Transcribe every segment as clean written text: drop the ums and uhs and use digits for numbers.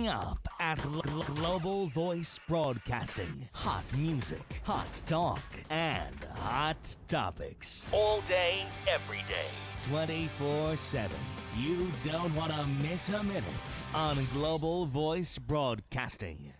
Coming up at Global Voice Broadcasting. Hot music, hot talk, and hot topics. All day, every day, 24/7. You don't want to miss a minute on Global Voice Broadcasting.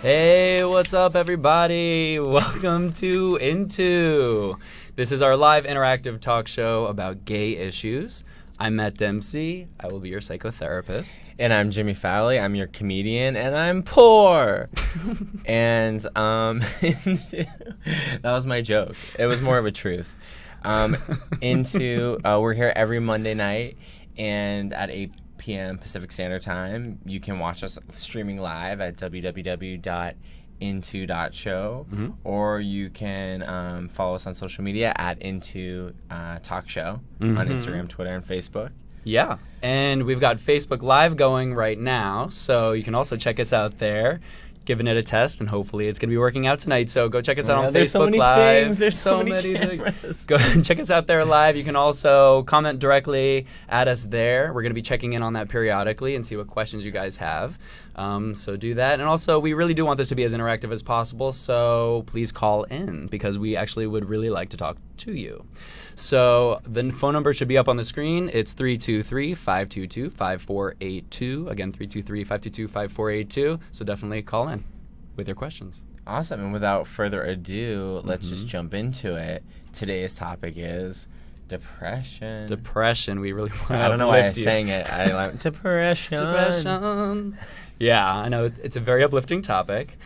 Hey, what's up, everybody? Welcome to Into. This is our live interactive talk show about gay issues. I'm Matt Dempsey. I will be your psychotherapist. And I'm Jimmy Fowley. I'm your comedian, and I'm poor. And that was my joke. It was more of a truth. We're here every Monday night, and at 8 p.m. Pacific Standard Time. You can watch us streaming live at www.into.show, or you can follow us on social media at Into Talk Show on Instagram, Twitter, and Facebook. Yeah, and we've got Facebook Live going right now, so you can also check us out there. Giving it a test, and hopefully it's going to be working out tonight. So go check us out on there's Facebook so many Live. Things. There's so many things. cameras. Go check us out there live. You can also comment directly at us there. We're going to be checking in on that periodically and see what questions you guys have. So do that. And also, we really do want this to be as interactive as possible, so please call in because we actually would really like to talk to you. So the phone number should be up on the screen. It's 323-522-5482. Again, 323-522-5482. So definitely call in with your questions. Awesome. And without further ado, let's just jump into it. Today's topic is depression. Depression. We really want to I don't know why I uplift you. sang it. I like depression. Depression. Yeah, I know it's a very uplifting topic,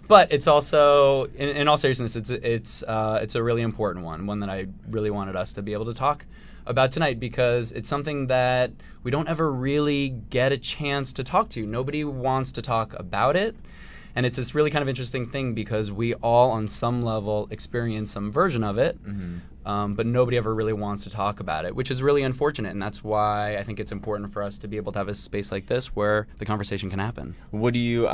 but it's also, in all seriousness, it's a really important one that I really wanted us to be able to talk about tonight because it's something that we don't ever really get a chance to talk to. Nobody wants to talk about it. And it's this really kind of interesting thing because we all, on some level, experience some version of it, but nobody ever really wants to talk about it, which is really unfortunate. And that's why I think it's important for us to be able to have a space like this where the conversation can happen. What do you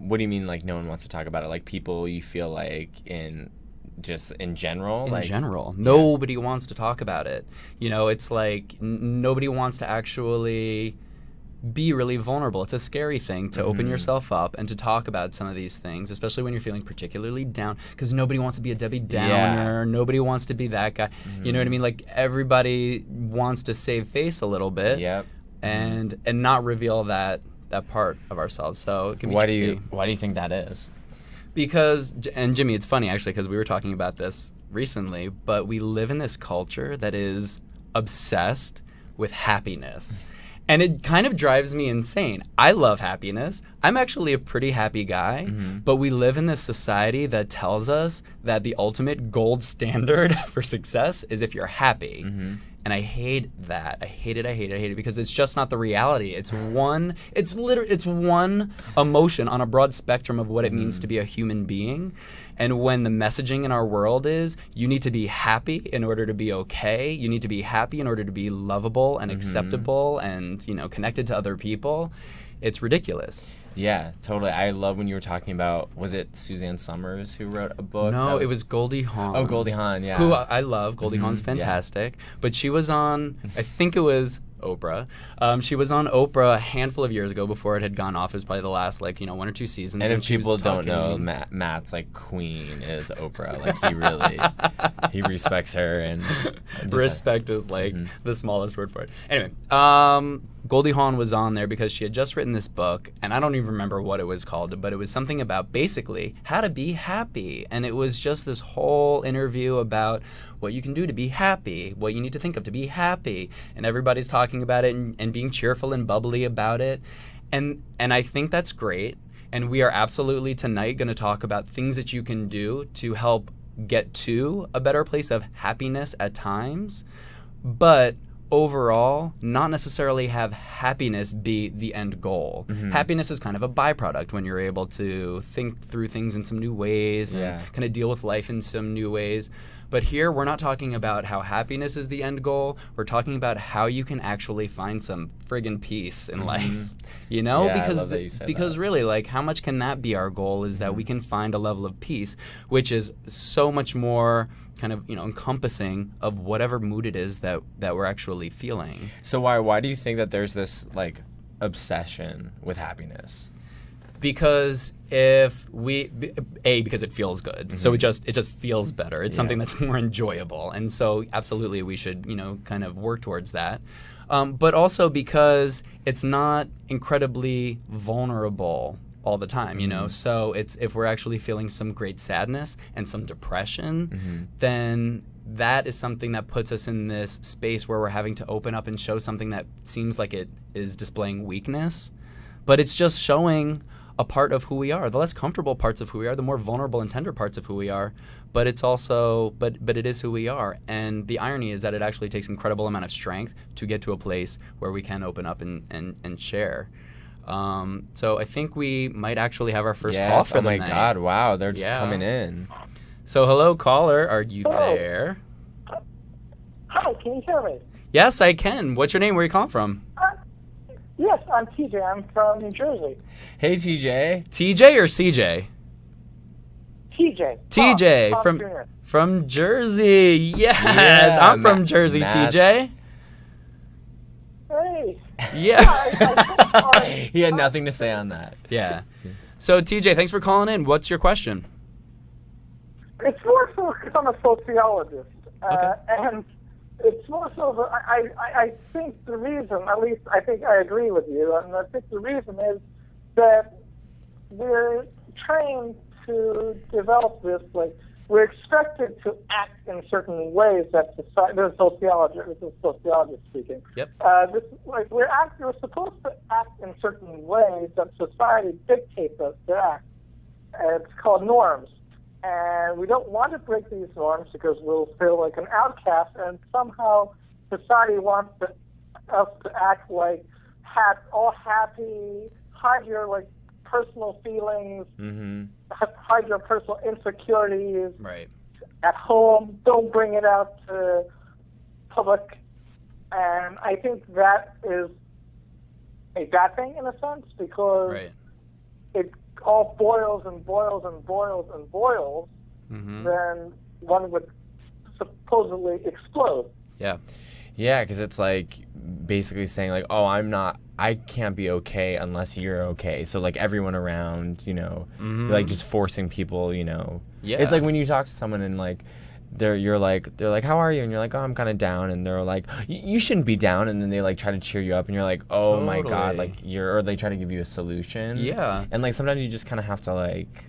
mean, like, no one wants to talk about it? Like, people you feel like in general? In general. Nobody wants to talk about it. You know, it's like nobody wants to actually be really vulnerable. It's a scary thing to open yourself up and to talk about some of these things, especially when you're feeling particularly down, because nobody wants to be a Debbie Downer. Yeah. Nobody wants to be that guy. You know what I mean? Like, everybody wants to save face a little bit and not reveal that part of ourselves. So it can be tricky. Why do you think that is? Because, and Jimmy, it's funny actually, because we were talking about this recently, but we live in this culture that is obsessed with happiness. And it kind of drives me insane. I love happiness. I'm actually a pretty happy guy, but we live in this society that tells us that the ultimate gold standard for success is if you're happy. And I hate that. I hate it because it's just not the reality. It's one emotion on a broad spectrum of what it means to be a human being. And when the messaging in our world is you need to be happy in order to be okay, you need to be happy in order to be lovable and acceptable and, you know, connected to other people, it's ridiculous. Yeah, totally. I love when you were talking about, was it Suzanne Summers who wrote a book? No, it was Goldie Hawn. Oh, Goldie Hawn, yeah. Who I love. Goldie Hawn's fantastic. But she was on, I think it was Oprah. She was on Oprah a handful of years ago before it had gone off. It was probably the last, 1 or 2 seasons. And if people don't know, Matt's queen is Oprah. He really, he respects her. And respect is the smallest word for it. Anyway, Goldie Hawn was on there because she had just written this book, and I don't even remember what it was called, but it was something about basically how to be happy. And it was just this whole interview about what you can do to be happy, what you need to think of to be happy. And everybody's talking about it and being cheerful and bubbly about it. And I think that's great. And we are absolutely tonight going to talk about things that you can do to help get to a better place of happiness at times. But overall not necessarily have happiness be the end goal. Happiness is kind of a byproduct when you're able to think through things in some new ways and kind of deal with life in some new ways. But here we're not talking about how happiness is the end goal. We're talking about how you can actually find some friggin' peace in life. You know, Yeah, I love that you said that. really, like, how much can that be our goal, is that we can find a level of peace, which is so much more kind of, you know, encompassing of whatever mood it is that we're actually feeling. So why do you think that there's this like obsession with happiness? Because because it feels good. So it just feels better. It's something that's more enjoyable. And so absolutely we should, you know, kind of work towards that. But also because it's not incredibly vulnerable all the time, you know. So it's, if we're actually feeling some great sadness and some depression, then that is something that puts us in this space where we're having to open up and show something that seems like it is displaying weakness, but it's just showing a part of who we are, the less comfortable parts of who we are, the more vulnerable and tender parts of who we are. But it's also, but it is who we are. And the irony is that it actually takes incredible amount of strength to get to a place where we can open up and share. So I think we might actually have our first call for the night. Oh my God, wow, they're just coming in. So hello, caller, are you there? Hi, can you hear me? Yes, I can. What's your name? Where are you calling from? Yes, I'm TJ. I'm from New Jersey. Hey, TJ. TJ or CJ? TJ. TJ Tom Jr. from Jersey. Yes, Yeah, I'm from Jersey, Matt's- TJ. Hey. Yeah. He had nothing to say on that. Yeah. So TJ, thanks for calling in. What's your question? It's more so because I'm a sociologist. Okay. And it's more so that I think the reason, at least I think I agree with you, and I think the reason is that we're trained to develop this, like, we're expected to act in certain ways that society, this is sociologist speaking. Yep. We're supposed to act in certain ways that society dictates us to act. It's called norms. And we don't want to break these norms because we'll feel like an outcast, and somehow society wants us to act like all happy, hide your like personal feelings, hide your personal insecurities Right. at home, don't bring it out to public. And I think that is a bad thing in a sense, because Right. it all boils and boils and boils and boils, then one would supposedly explode. Yeah. Yeah, because it's like basically saying like, oh, I can't be okay unless you're okay. So like everyone around, you know, like just forcing people, you know. Yeah. It's like when you talk to someone and like they're like, how are you? And you're like, oh, I'm kind of down. And they're like, you shouldn't be down. And then they like try to cheer you up, and you're like, oh my God, Totally. like or they try to give you a solution. Yeah. And like sometimes you just kind of have to like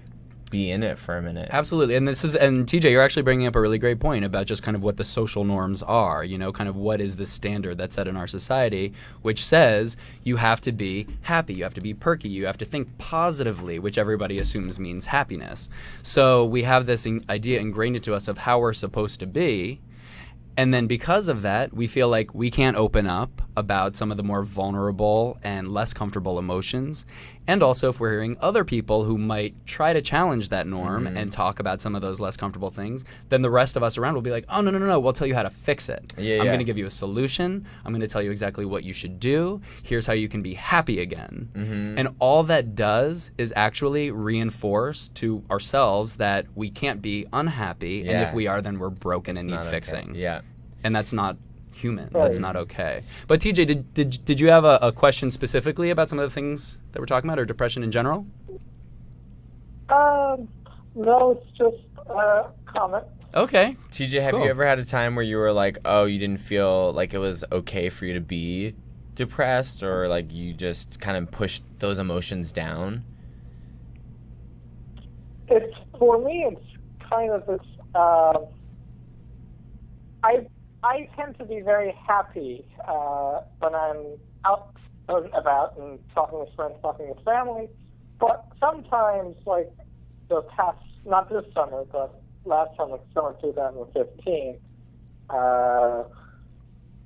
be in it for a minute. Absolutely. And TJ, you're actually bringing up a really great point about just kind of what the social norms are, you know, kind of what is the standard that's set in our society, which says you have to be happy, you have to be perky, you have to think positively, which everybody assumes means happiness. So we have this idea ingrained into us of how we're supposed to be. And then because of that, we feel like we can't open up about some of the more vulnerable and less comfortable emotions. And also, if we're hearing other people who might try to challenge that norm and talk about some of those less comfortable things, then the rest of us around will be like, oh, no, we'll tell you how to fix it. Yeah, I'm yeah. going to give you a solution. I'm going to tell you exactly what you should do. Here's how you can be happy again. And all that does is actually reinforce to ourselves that we can't be unhappy. And if Yeah. we are, then we're broken and need Not okay. fixing. Yeah. And that's not human. That's not okay. But TJ, did you have a question specifically about some of the things that we're talking about, or depression in general? No, it's just a comment. Okay. TJ, have Cool. you ever had a time where you were like, oh, you didn't feel like it was okay for you to be depressed, or like you just kind of pushed those emotions down? For me, it's kind of this. I tend to be very happy when I'm out and about and talking with friends, talking with family. But sometimes, like the past, not this summer, but last summer, summer 2015,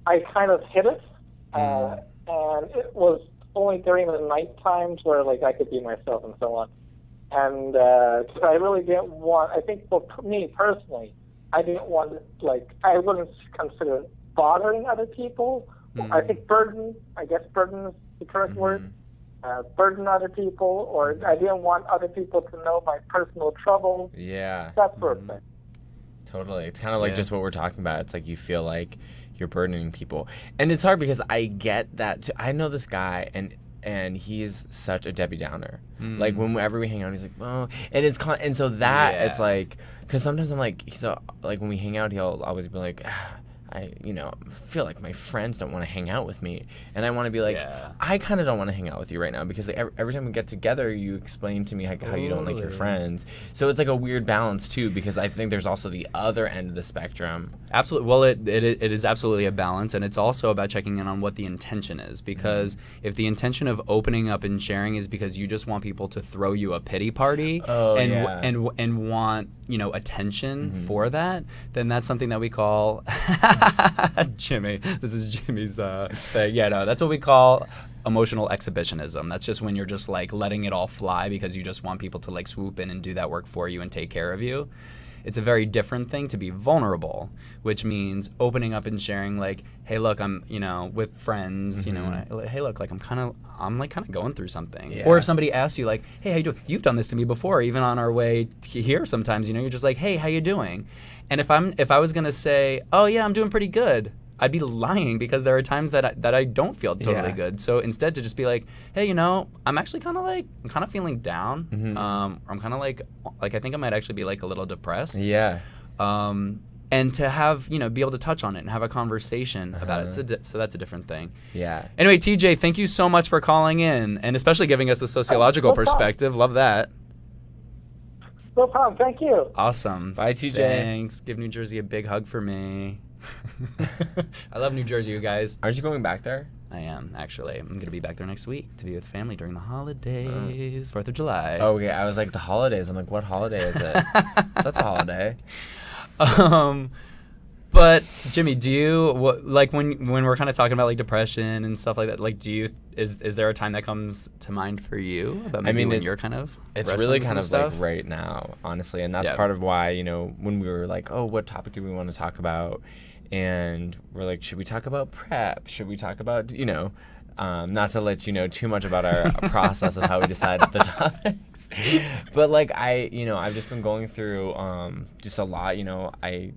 I kind of hid it, and it was only during the night times where like I could be myself and so on. And I really didn't want. I think for me personally, I didn't want I wouldn't consider bothering other people. I think burden. I guess burden is the correct word. Burden other people, or I didn't want other people to know my personal trouble. Yeah. That sort of thing. Totally. It's kind of like just what we're talking about. It's like you feel like you're burdening people. And it's hard because I get that too. I know this guy, and he's such a Debbie Downer. Like whenever we hang out, he's like, oh, and it's and so that it's like, because sometimes I'm like, like when we hang out, he'll always be like, I feel like my friends don't want to hang out with me, and I want to be like, I kind of don't want to hang out with you right now because like, every time we get together, you explain to me like how you don't like your friends. So it's like a weird balance too, because I think there's also the other end of the spectrum. Absolutely. Well, it is absolutely a balance, and it's also about checking in on what the intention is. Because if the intention of opening up and sharing is because you just want people to throw you a pity party and want attention for that, then that's something that we call Jimmy. This is Jimmy's thing. Yeah, no, that's what we call emotional exhibitionism. That's just when you're just like letting it all fly because you just want people to like swoop in and do that work for you and take care of you. It's a very different thing to be vulnerable, which means opening up and sharing like, hey, look, I'm, with friends, hey, look, like I'm kind of going through something. Yeah. Or if somebody asks you like, hey, how you doing? You've done this to me before, even on our way here sometimes, you're just like, hey, how you doing? And if I was going to say, oh yeah, I'm doing pretty good, I'd be lying because there are times that I don't feel totally good. So instead to just be like, hey, I'm actually kind of feeling down. I'm kind of like I think I might actually be like a little depressed. Yeah. And to have, be able to touch on it and have a conversation about it. So that's a different thing. Yeah. Anyway, TJ, thank you so much for calling in and especially giving us the sociological perspective. Love that. No problem. Thank you. Awesome. Bye, TJ. Thanks. Give New Jersey a big hug for me. I love New Jersey, you guys. Aren't you going back there? I am, actually. I'm going to be back there next week to be with family during the holidays, 4th of July. Oh, yeah. I was like, the holidays. I'm like, what holiday is it? That's a holiday. But, Jimmy, do you, when we're kind of talking about, like, depression and stuff like that, like, is there a time that comes to mind for you about maybe when you're kind of It's really kind of like right now, honestly. And that's part of why, when we were like, oh, what topic do we want to talk about? And we're like, should we talk about prep? Should we talk about, not to let you know too much about our process of how we decided the topics. But like I've just been going through just a lot. I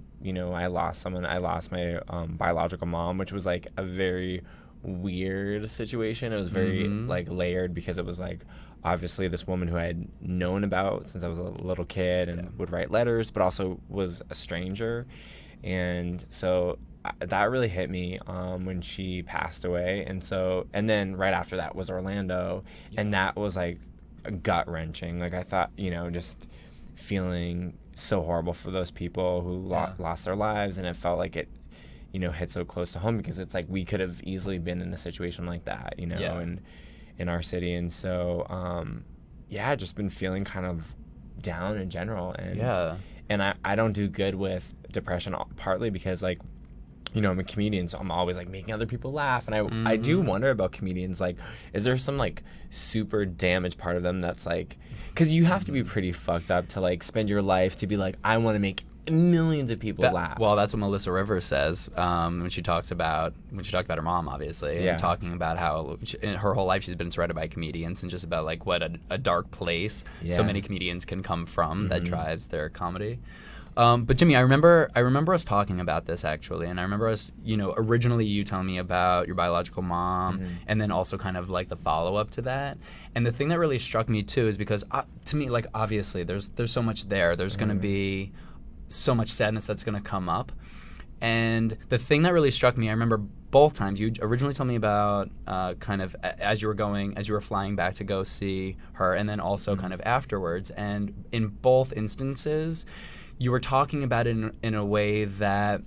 lost someone. I lost my biological mom, which was like a very weird situation. It was very like layered because it was like obviously this woman who I had known about since I was a little kid and would write letters, but also was a stranger. And so that really hit me when she passed away. And then right after that was Orlando. And that was like gut wrenching. Like I thought, just feeling so horrible for those people who lost their lives. And it felt like it, hit so close to home because it's like we could have easily been in a situation like that, and in our city. And so, just been feeling kind of down in general. And I don't do good with depression, partly because like, I'm a comedian, so I'm always like making other people laugh. And I do wonder about comedians, like, is there some like super damaged part of them that's like, because you have to be pretty fucked up to like spend your life to be like, I want to make millions of people laugh. Well, that's what Melissa Rivers says when she talked about her mom, obviously, and talking about how in her whole life she's been surrounded by comedians and just about like what a dark place so many comedians can come from that drives their comedy. But Jimmy, I remember us talking about this actually, and I remember us, originally you telling me about your biological mom, and then also kind of like the follow up to that. And the thing that really struck me too is because to me, like obviously there's so much there. There's going to be so much sadness that's going to come up. And the thing that really struck me, I remember both times you originally told me about kind of as you were flying back to go see her, and then also kind of afterwards. And in both instances, you were talking about it in a way that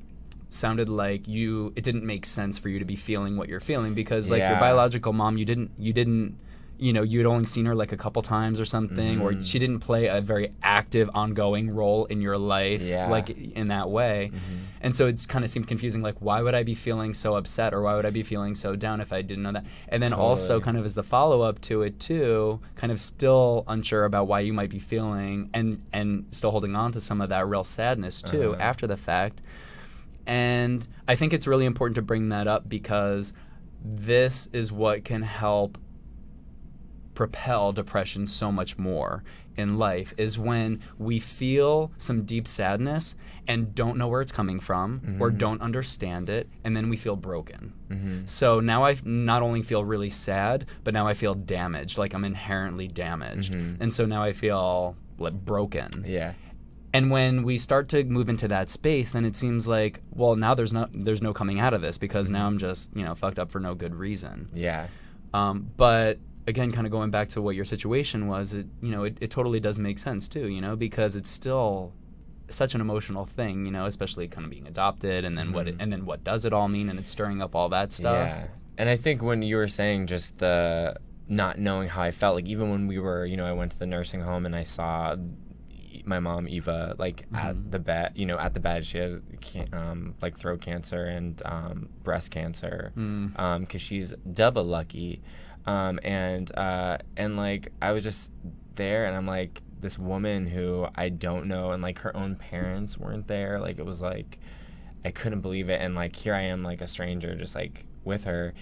sounded like it didn't make sense for you to be feeling what you're feeling because like your biological mom, you didn't you'd only seen her like a couple times or something, or she didn't play a very active, ongoing role in your life, like in that way. And so it's kind of seemed confusing, like, why would I be feeling so upset, or why would I be feeling so down if I didn't know that? And then also kind of as the follow-up to it too, kind of still unsure about why you might be feeling and still holding on to some of that real sadness too after the fact. And I think it's really important to bring that up because this is what can help propel depression so much more in life, is when we feel some deep sadness and don't know where it's coming from or don't understand it, and then we feel broken. So now I not only feel really sad, but now I feel damaged, like I'm inherently damaged. And so now I feel like broken. Yeah. And when we start to move into that space, then it seems like, well, now there's no coming out of this because now I'm just, fucked up for no good reason. Yeah. But again, kind of going back to what your situation was, it totally does make sense too, because it's still such an emotional thing, especially kind of being adopted, and then what does it all mean, and it's stirring up all that stuff. Yeah. And I think when you were saying just the not knowing how I felt, like even when we were, I went to the nursing home and I saw my mom Eva at the bed, she has like throat cancer and breast cancer, because she's double lucky. And like I was just there, and I'm like, this woman who I don't know, and like her own parents weren't there. Like it was like I couldn't believe it, and like here I am, like a stranger, just like with her.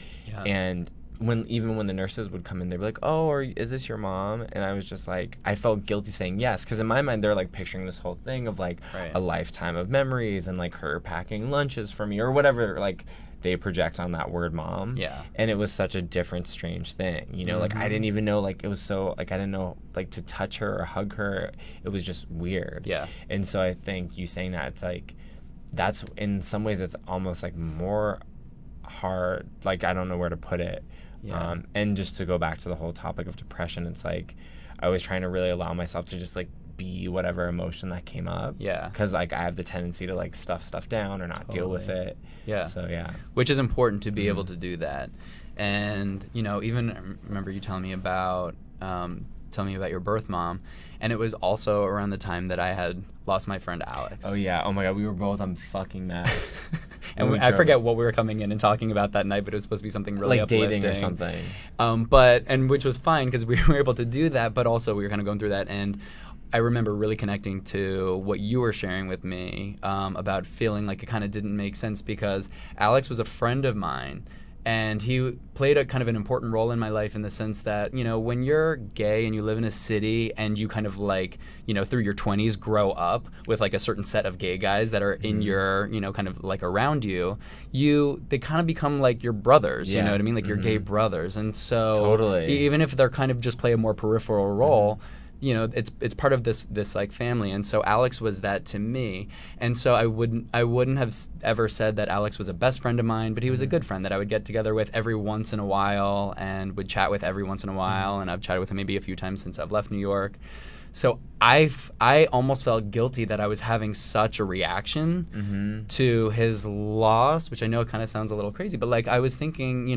And when the nurses would come in, they'd be like, "Oh, or is this your mom?" And I was just like, I felt guilty saying yes, because in my mind they're like picturing this whole thing of like a lifetime of memories and like her packing lunches for me or whatever, like they project on that word mom. And it was such a different, strange thing, like I didn't even know, like it was so, like I didn't know, like to touch her or hug her, it was just weird. And so I think you saying that, it's like, that's in some ways it's almost like more hard, like I don't know where to put it. And just to go back to the whole topic of depression, it's like I was trying to really allow myself to just like be whatever emotion that came up, because like I have the tendency to like stuff down or not deal with it. So which is important to be able to do that. And even remember you telling me about your birth mom, and it was also around the time that I had lost my friend Alex. Oh yeah, oh my god, we were both on fucking meds. And I forget what we were coming in and talking about that night, but it was supposed to be something really like uplifting. Dating or something. And which was fine because we were able to do that, but also we were kind of going through that. And I remember really connecting to what you were sharing with me about feeling like it kind of didn't make sense because Alex was a friend of mine. And he played a kind of an important role in my life in the sense that, when you're gay and you live in a city and you kind of like, through your 20s grow up with like a certain set of gay guys that are in your, kind of like around you, they kind of become like your brothers, you know what I mean? Like your gay brothers. And so even if they're kind of just play a more peripheral role, it's part of this like family. And so Alex was that to me. And so I wouldn't have ever said that Alex was a best friend of mine, but he was a good friend that I would get together with every once in a while and would chat with every once in a while. And I've chatted with him maybe a few times since I've left New York. So I almost felt guilty that I was having such a reaction to his loss, which I know kind of sounds a little crazy, but like I was thinking,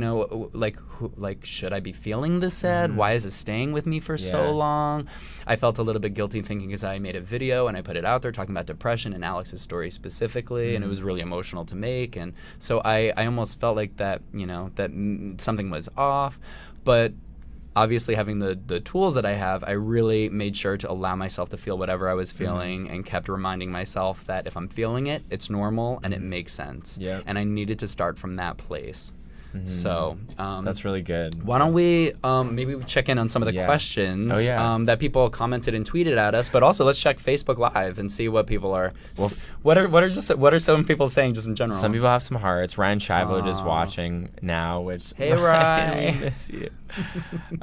like should I be feeling this sad? Why is it staying with me for so long? I felt a little bit guilty thinking because I made a video and I put it out there talking about depression and Alex's story specifically, and it was really emotional to make, and so I almost felt like that, that something was off, but obviously having the tools that I have, I really made sure to allow myself to feel whatever I was feeling and kept reminding myself that if I'm feeling it, it's normal and it makes sense. And I needed to start from that place. So that's really good. Why don't we maybe we check in on some of the questions that people commented and tweeted at us, but also let's check Facebook Live and see what people are. What are some people saying just in general? Some people have some hearts. Ryan Shivo is watching now, which hey Ryan, we miss you.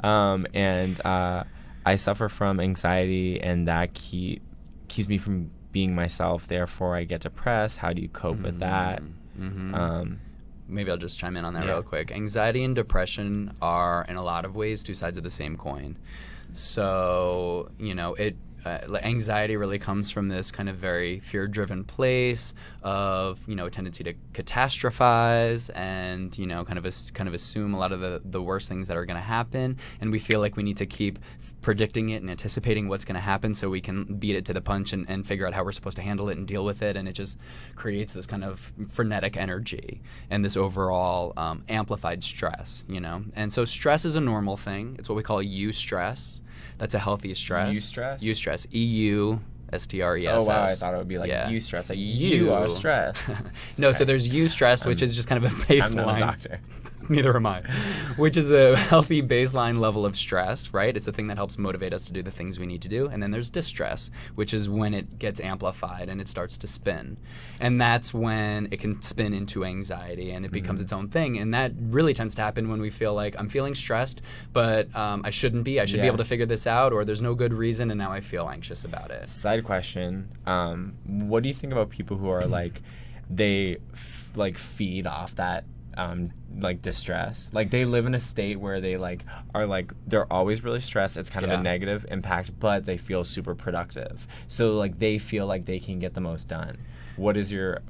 And I suffer from anxiety, and that keeps me from being myself. Therefore, I get depressed. How do you cope with that? Maybe I'll just chime in on that real quick. Anxiety and depression are, in a lot of ways, two sides of the same coin. So, anxiety really comes from this kind of very fear-driven place of, a tendency to catastrophize and, kind of assume a lot of the worst things that are going to happen. And we feel like we need to keep predicting it and anticipating what's going to happen so we can beat it to the punch and figure out how we're supposed to handle it and deal with it. And it just creates this kind of frenetic energy and this overall amplified stress, And so stress is a normal thing. It's what we call eustress. That's a healthy stress. Eustress? Eustress. E-U-S-T-R-E-S-S. Oh, wow. I thought it would be like eustress. Like You. you are stressed. No, so there's eustress, which is just kind of a baseline. I'm not a doctor. Neither am I. Which is a healthy baseline level of stress, right? It's the thing that helps motivate us to do the things we need to do. And then there's distress, which is when it gets amplified and it starts to spin. And that's when it can spin into anxiety and it becomes its own thing. And that really tends to happen when we feel like I'm feeling stressed, but I shouldn't be. I should be able to figure this out, or there's no good reason, and now I feel anxious about it. Side question. What do you think about people who are like, they feed off that distress? Like they live in a state where they they're always really stressed. It's kind of a negative impact, but they feel super productive. So they feel like they can get the most done. What is your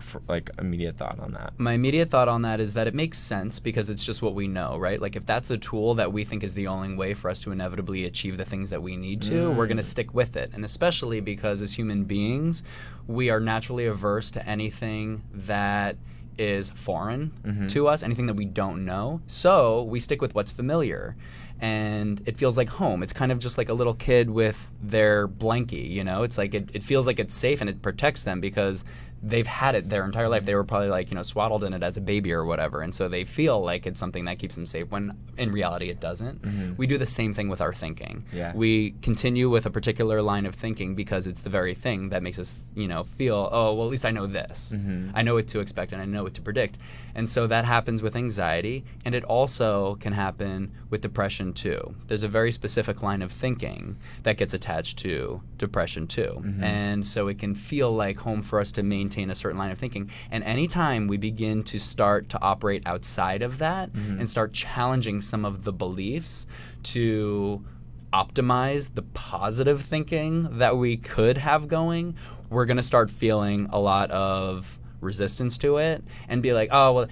immediate thought on that? My immediate thought on that is that it makes sense because it's just what we know, right? Like if that's a tool that we think is the only way for us to inevitably achieve the things that we need to, we're going to stick with it. And especially because as human beings, we are naturally averse to anything that is foreign to us, anything that we don't know. So we stick with what's familiar. And it feels like home. It's kind of just like a little kid with their blankie, It's like it feels like it's safe and it protects them because they've had it their entire life. They were probably swaddled in it as a baby or whatever. And so they feel like it's something that keeps them safe when in reality it doesn't. We do the same thing with our thinking. Yeah. We continue with a particular line of thinking because it's the very thing that makes us, feel, oh, well, at least I know this. I know what to expect and I know what to predict. And so that happens with anxiety, and it also can happen with depression too. There's a very specific line of thinking that gets attached to depression too. And so it can feel like home for us to maintain a certain line of thinking. And anytime we begin to start to operate outside of that and start challenging some of the beliefs to optimize the positive thinking that we could have going, we're going to start feeling a lot of resistance to it and be like, oh, well,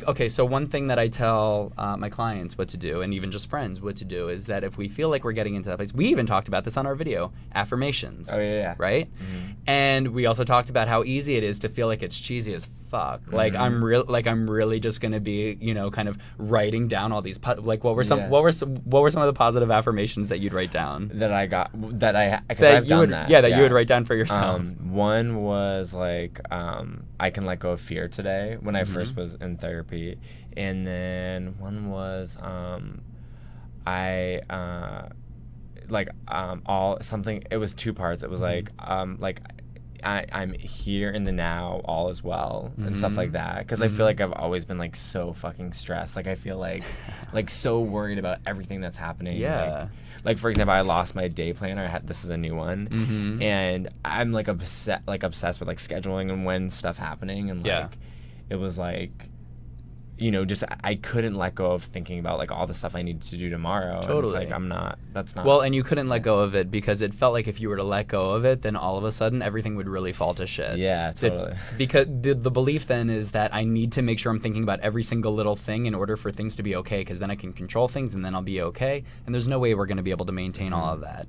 okay, so one thing that I tell my clients what to do, and even just friends what to do, is that if we feel like we're getting into that place, we even talked about this on our video, affirmations. Oh, yeah. Right? And we also talked about how easy it is to feel like it's cheesy as fuck. Like I'm really just going to be, kind of writing down all these what were some of the positive affirmations that you'd write down? That I got that I because I've done that. Yeah, that you would write down for yourself. One was I can let go of fear today when I first was in therapy, and then one was it was two parts. It was I'm here in the now, all is well, and stuff like that. Because I feel like I've always been so fucking stressed. I feel like so worried about everything that's happening. Yeah. For example, I lost my day planner. This is a new one, and I'm obsessed with scheduling and when stuff happening, and it was just I couldn't let go of thinking about all the stuff I needed to do tomorrow. Totally. And that's not. Well, and you couldn't let go of it because it felt like if you were to let go of it, then all of a sudden everything would really fall to shit. Yeah, totally. Because the belief then is that I need to make sure I'm thinking about every single little thing in order for things to be okay, because then I can control things and then I'll be okay. And there's no way we're going to be able to maintain all of that.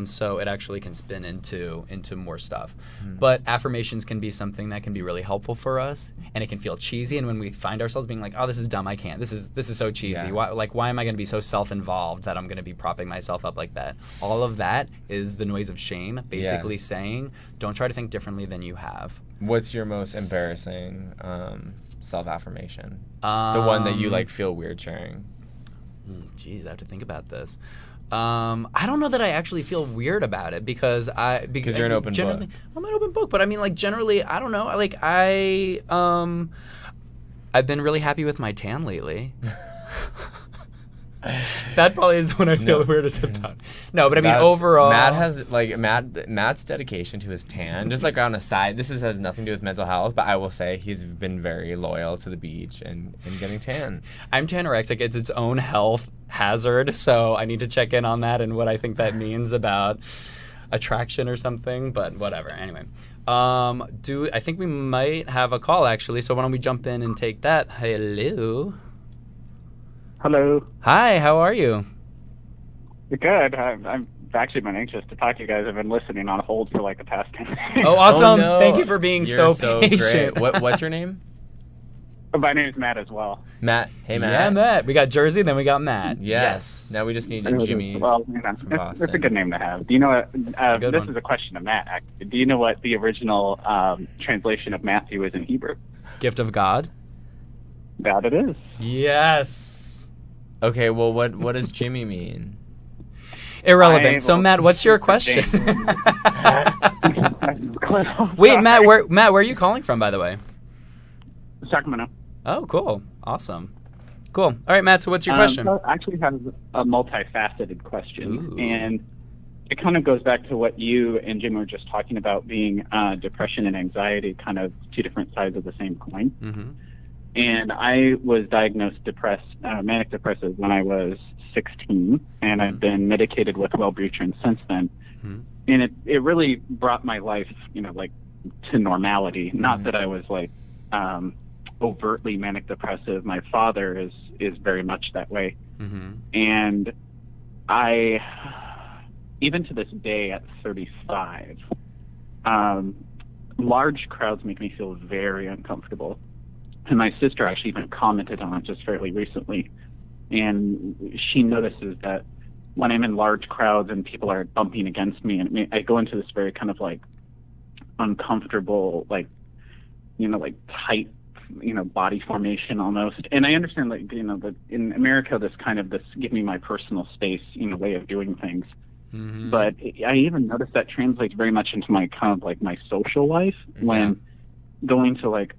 So it actually can spin into more stuff. But affirmations can be something that can be really helpful for us, and it can feel cheesy. And when we find ourselves being like, oh, this is dumb, I can't. This is so cheesy. Yeah. Why am I going to be so self-involved that I'm going to be propping myself up like that? All of that is the noise of shame, basically saying, don't try to think differently than you have. What's your most embarrassing self-affirmation? The one that you feel weird sharing? Geez, I have to think about this. I don't know that I actually feel weird about it because you're an open book. I'm an open book, but I mean, generally, I don't know. I've been really happy with my tan lately. That probably is the one I feel the weirdest about. No, but I mean, overall, Matt's dedication to his tan. Just like on a side, has nothing to do with mental health, but I will say he's been very loyal to the beach and getting tan. I'm tanorexic. It's its own health hazard, so I need to check in on that and what I think that means about attraction or something. But whatever. Anyway, I think we might have a call actually. So why don't we jump in and take that? Hello. Hello. Hi, how are you? Good. I've actually been anxious to talk to you guys. I've been listening on hold for like the past 10 minutes. Oh, awesome. Oh, no. Thank you for being You're so patient. great. What's your name? My name is Matt as well. Matt. Hey, Matt. Yeah, Matt. We got Jersey, then we got Matt. Yes. Now we just need Jimmy Well, from Boston. it's a good name to have. Do you know what? good This one. is a question to Matt, actually. Do you know what the original translation of Matthew is in Hebrew? Gift of God? That it is. Yes. Okay, well, what does Jimmy mean? Irrelevant. So, Matt, what's your question? Wait, Matt, where are you calling from, by the way? Sacramento. Oh, cool. Awesome. Cool. All right, Matt, so what's your question? So I actually have a multifaceted question. Ooh. And it kind of goes back to what you and Jim were just talking about, being depression and anxiety, kind of two different sides of the same coin. Mm-hmm. And I was diagnosed manic depressive when I was 16, and I've been medicated with Wellbutrin since then. Mm-hmm. And it really brought my life, like to normality. Not that I was like overtly manic depressive. My father is very much that way. Mm-hmm. And I, even to this day at 35, large crowds make me feel very uncomfortable. And my sister actually even commented on it just fairly recently. And she notices that when I'm in large crowds and people are bumping against me, and I go into this very kind of like uncomfortable, like tight, body formation almost. And I understand that in America, this give me my personal space, way of doing things. Mm-hmm. But I even noticed that translates very much into my kind of like my social life when going to like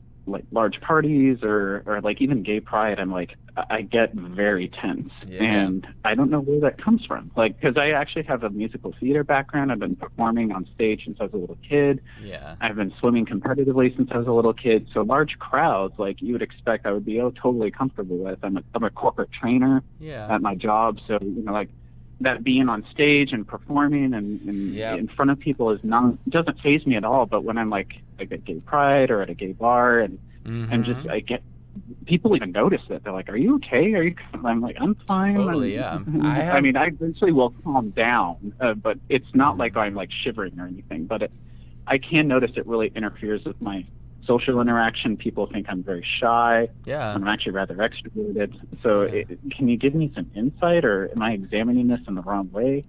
large parties or like even gay pride. I'm like, I get very tense, and I don't know where that comes from. Like, because I actually have a musical theater background. I've been performing on stage since I was a little kid. Yeah. I've been swimming competitively since I was a little kid. So large crowds, like you would expect, I would be totally comfortable with. I'm a corporate trainer at my job, so like that being on stage and performing and in front of people doesn't faze me at all. But when I'm like at gay pride or at a gay bar and just I get people even notice it. They're like, "Are you okay? Are you?" I'm like, "I'm fine." Totally, yeah. I mean, I eventually will calm down, but it's not like I'm like shivering or anything. But I can notice it really interferes with my social interaction. People think I'm very shy. Yeah. I'm actually rather extroverted. So can you give me some insight, or am I examining this in the wrong way?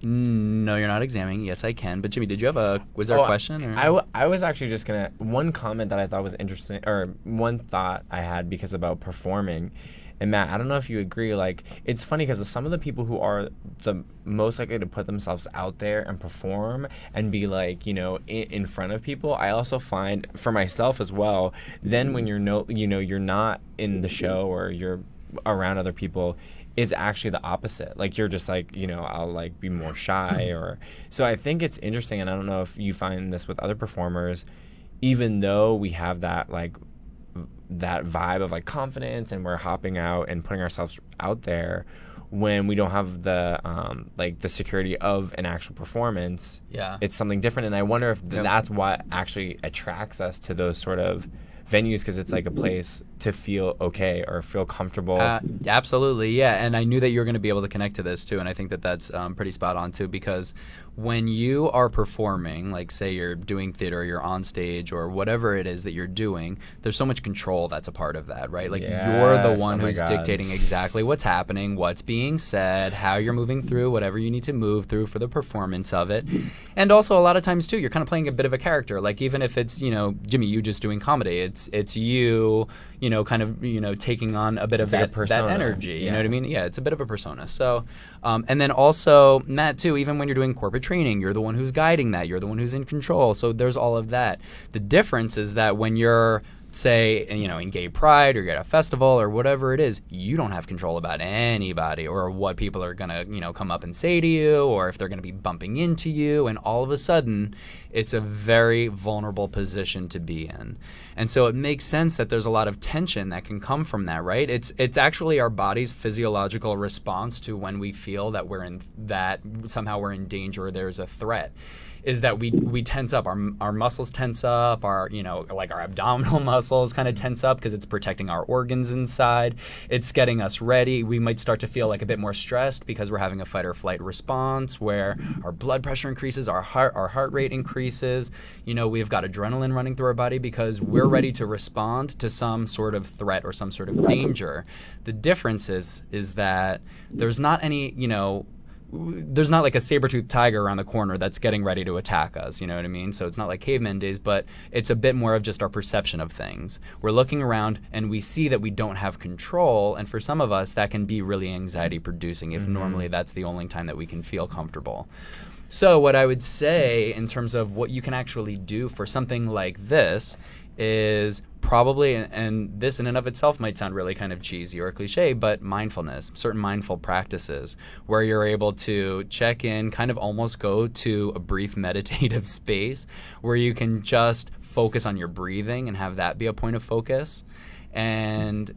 No, you're not examining. Yes, I can. But Jimmy, was there a question? Or? I was actually just one comment that I thought was interesting, or one thought I had about performing. And Matt, I don't know if you agree, like, it's funny because some of the people who are the most likely to put themselves out there and perform and be like, in front of people, I also find for myself as well, then when you're not in the show or you're around other people, it's actually the opposite. Like, you're just like, I'll like be more shy so I think it's interesting, and I don't know if you find this with other performers, even though we have that like that vibe of like confidence and we're hopping out and putting ourselves out there, when we don't have the like the security of an actual performance, it's something different. And I wonder if that's what actually attracts us to those sort of venues, because it's like a place to feel okay or feel comfortable. Absolutely, yeah. And I knew that you were going to be able to connect to this too, and I think that that's pretty spot on too, because when you are performing, like say you're doing theater, you're on stage or whatever it is that you're doing, there's so much control that's a part of that, right? Like you're the one who's dictating exactly what's happening, what's being said, how you're moving through, whatever you need to move through for the performance of it. And also a lot of times too, you're kind of playing a bit of a character. Like even if it's, Jimmy, you just doing comedy, it's you, kind of, taking on a bit of that energy. You know what I mean? Yeah, it's a bit of a persona. So, and then also, Matt, too, even when you're doing corporate training, you're the one who's guiding that. You're the one who's in control. So there's all of that. The difference is that when you're say, in gay pride or you're at a festival or whatever it is, you don't have control about anybody or what people are going to, come up and say to you, or if they're going to be bumping into you. And all of a sudden, it's a very vulnerable position to be in. And so it makes sense that there's a lot of tension that can come from that, right? It's actually our body's physiological response to when we feel that somehow we're in danger or there's a threat. Is that we tense up, our muscles tense up, our our abdominal muscles kind of tense up because it's protecting our organs inside. It's getting us ready. We might start to feel like a bit more stressed because we're having a fight or flight response where our blood pressure increases, our heart rate increases. We've got adrenaline running through our body because we're ready to respond to some sort of threat or some sort of danger. The difference is that there's not any, there's not like a saber-toothed tiger around the corner that's getting ready to attack us, you know what I mean? So it's not like caveman days, but it's a bit more of just our perception of things. We're looking around and we see that we don't have control, and for some of us that can be really anxiety-producing if normally that's the only time that we can feel comfortable. So what I would say in terms of what you can actually do for something like this is probably, and this in and of itself might sound really kind of cheesy or cliche, but mindfulness, certain mindful practices where you're able to check in, kind of almost go to a brief meditative space where you can just focus on your breathing and have that be a point of focus, and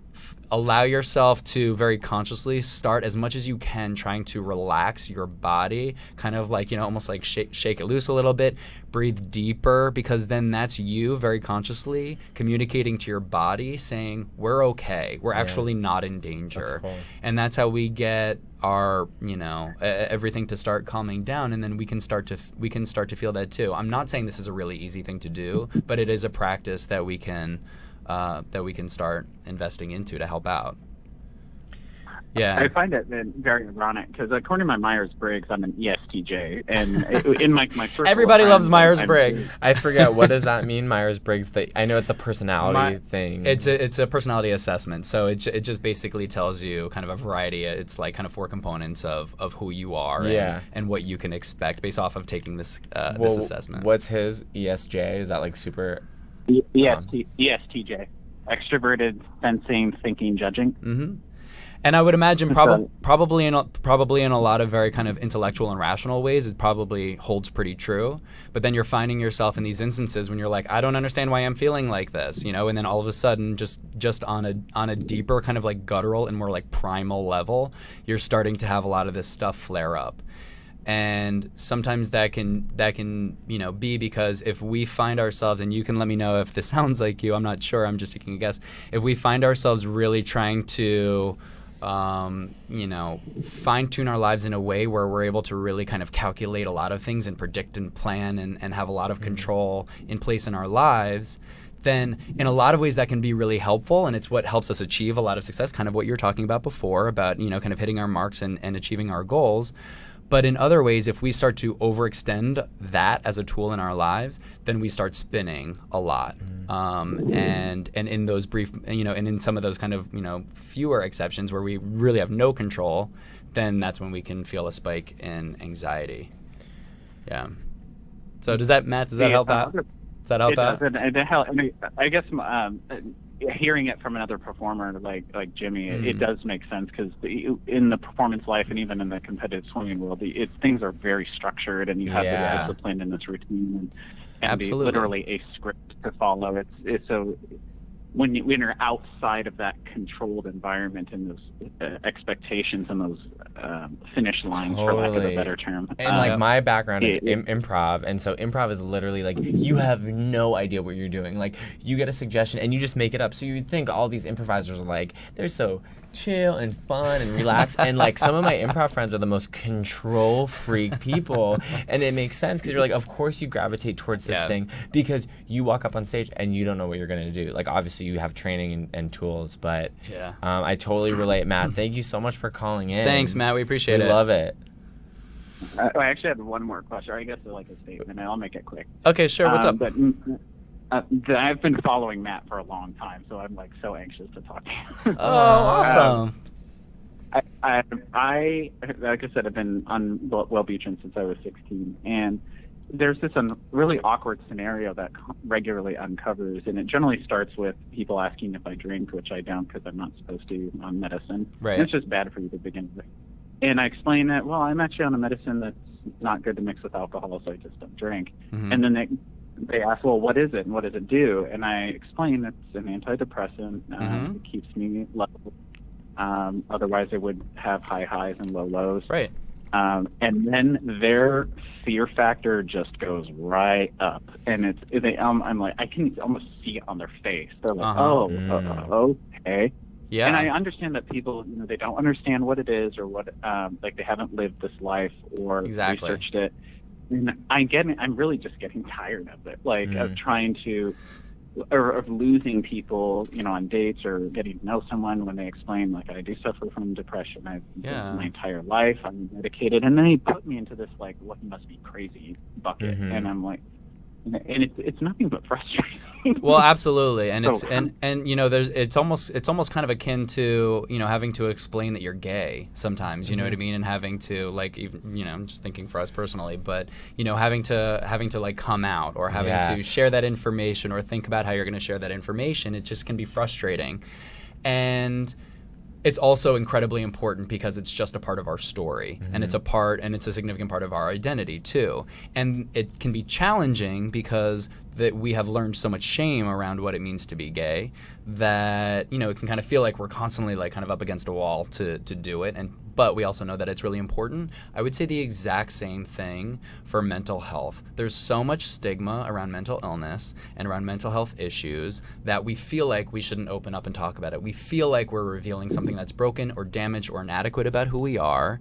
allow yourself to very consciously start as much as you can trying to relax your body, kind of like, almost like shake it loose a little bit, breathe deeper, because then that's you very consciously communicating to your body saying, we're okay, we're actually not in danger. That's cool. And that's how we get our, everything to start calming down, and then we can start to feel that too. I'm not saying this is a really easy thing to do, but it is a practice that we can start investing into to help out. Yeah, I find it very ironic because according to my Myers-Briggs, I'm an ESTJ, and in my circle everybody loves Myers-Briggs. I forget, what does that mean, Myers-Briggs? I know it's a personality thing. It's a personality assessment, so it just basically tells you kind of a variety. It's like kind of 4 components of who you are and what you can expect based off of taking this this assessment. What's his ESJ? Is that like super? ESTJ, extroverted, sensing, thinking, judging. Mm-hmm. And I would imagine probably in a lot of very kind of intellectual and rational ways, it probably holds pretty true. But then you're finding yourself in these instances when you're like, I don't understand why I'm feeling like this, and then all of a sudden, just on a deeper kind of like guttural and more like primal level, you're starting to have a lot of this stuff flare up. And sometimes that can be because if we find ourselves, and you can let me know if this sounds like you, I'm not sure, I'm just taking a guess. If we find ourselves really trying to, fine-tune our lives in a way where we're able to really kind of calculate a lot of things and predict and plan and have a lot of control in place in our lives, then in a lot of ways that can be really helpful, and it's what helps us achieve a lot of success, kind of what you were talking about before, about, kind of hitting our marks and achieving our goals. But in other ways, if we start to overextend that as a tool in our lives, then we start spinning a lot. And in those brief, and in some of those kind of, fewer exceptions where we really have no control, then that's when we can feel a spike in anxiety. Yeah. So does that help out? Does that help out? I guess hearing it from another performer like Jimmy, it does make sense because in the performance life and even in the competitive swimming world, things are very structured, and you have this discipline and this routine and literally a script to follow. It's so when you're outside of that controlled environment and those expectations and those finish lines, for lack of a better term. And my background is improv, and so improv is literally like you have no idea what you're doing. Like you get a suggestion and you just make it up. So you'd think all these improvisers are like, they're so chill and fun and relaxed, and like some of my improv friends are the most control freak people, and it makes sense because you're like, of course you gravitate towards this thing because you walk up on stage and you don't know what you're gonna do. Like obviously you have training and tools, but I totally relate. Matt, thank you so much for calling in. Thanks, Matt. We appreciate it. We love it. I actually have one more question. I guess like a statement, and I'll make it quick. Okay, sure. What's up? But I've been following Matt for a long time, so I'm like so anxious to talk to you. Oh, awesome. I like I said, I've been on Wellbeacon since I was 16, and there's this really awkward scenario that regularly uncovers, and it generally starts with people asking if I drink, which I don't because I'm not supposed to on medicine. Right. And it's just bad for you to begin with. And I explain that, well, I'm actually on a medicine that's not good to mix with alcohol, so I just don't drink. Mm-hmm. And then they ask, well, what is it and what does it do? And I explain it's an antidepressant. It keeps me level. Otherwise, I would have high highs and low lows. Right. And then their fear factor just goes right up, and I'm like, I can almost see it on their face. They're like, okay. Yeah. And I understand that people, they don't understand what it is or what, like they haven't lived this life or researched it. And I'm really just getting tired of it, like of trying to, or of losing people, on dates or getting to know someone when they explain, like, I do suffer from depression. I've lived my entire life. I'm medicated. And then they put me into this, like, what must be crazy bucket. And I'm like, and it's nothing but frustrating. Well, absolutely, and it's and there's it's almost kind of akin to having to explain that you're gay sometimes. You know what I mean, and having to like even I'm just thinking for us personally, but having to like come out or having to share that information or think about how you're going to share that information. It just can be frustrating, and it's also incredibly important because it's just a part of our story, and it's a significant part of our identity too. And it can be challenging because that we have learned so much shame around what it means to be gay that it can kind of feel like we're constantly like kind of up against a wall to do it. But we also know that it's really important. I would say the exact same thing for mental health. There's so much stigma around mental illness and around mental health issues that we feel like we shouldn't open up and talk about it. We feel like we're revealing something that's broken or damaged or inadequate about who we are,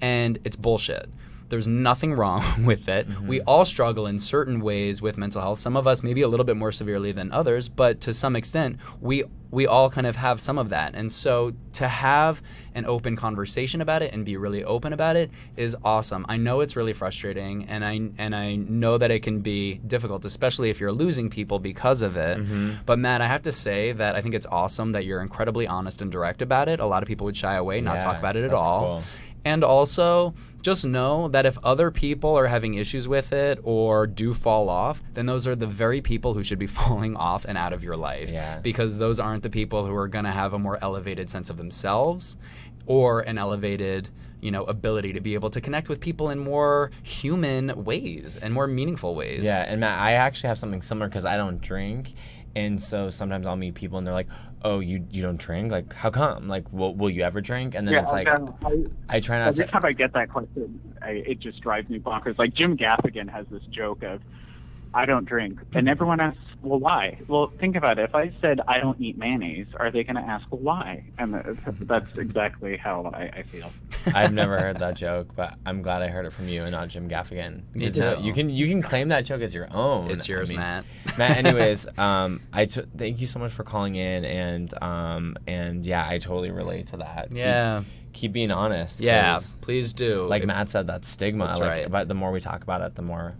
and it's bullshit. There's nothing wrong with it. We all struggle in certain ways with mental health. Some of us maybe a little bit more severely than others, but to some extent, we all kind of have some of that. And so to have an open conversation about it and be really open about it is awesome. I know it's really frustrating, and I know that it can be difficult, especially if you're losing people because of it. But Matt, I have to say that I think it's awesome that you're incredibly honest and direct about it. A lot of people would shy away, not talk about it at all. Cool. And also, just know that if other people are having issues with it or do fall off, then those are the very people who should be falling off and out of your life. Because those aren't the people who are going to have a more elevated sense of themselves or an elevated, ability to be able to connect with people in more human ways and more meaningful ways. Yeah, and Matt, I actually have something similar because I don't drink. And so sometimes I'll meet people and they're like, oh, you don't drink? Like, how come? Like, will you ever drink? And then it's like, I try not to. Every time I get that question, it just drives me bonkers. Like, Jim Gaffigan has this joke of, I don't drink. And everyone asks, well, why? Well, think about it. If I said I don't eat mayonnaise, are they going to ask, well, why? And that's exactly how I feel. I've never heard that joke, but I'm glad I heard it from you and not Jim Gaffigan. Me too. You can claim that joke as your own. It's yours, Matt. Matt, anyways, thank you so much for calling in, and yeah, I totally relate to that. Yeah. Keep being honest. Yeah, please do. Like Matt said, that stigma. That's right. But the more we talk about it, the more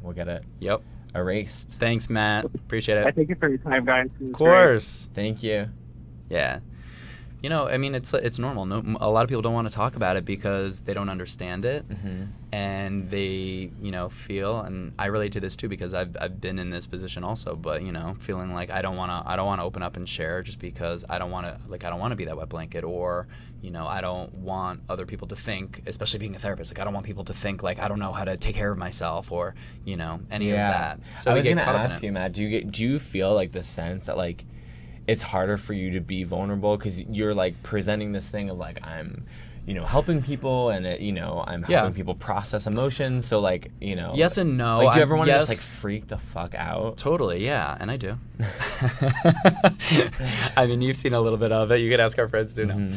we'll get it. Yep. Erased. Thanks, Matt. Appreciate it. I thank you for your time, guys. Of course. Great. Thank you. Yeah. I mean, it's normal. A lot of people don't want to talk about it because they don't understand it, and they, feel. And I relate to this too because I've been in this position also. But feeling like I don't want to open up and share just because I don't want to be that wet blanket, or I don't want other people to think, especially being a therapist, like I don't want people to think like I don't know how to take care of myself or any of that. So I was gonna ask you, Matt, do you feel like the sense that like it's harder for you to be vulnerable because you're like presenting this thing of like I'm helping people and I'm helping people process emotions, so like yes and no. Like, do you ever want to just like freak the fuck out? Totally, yeah, and I do. I mean, you've seen a little bit of it. You could ask our friends too now.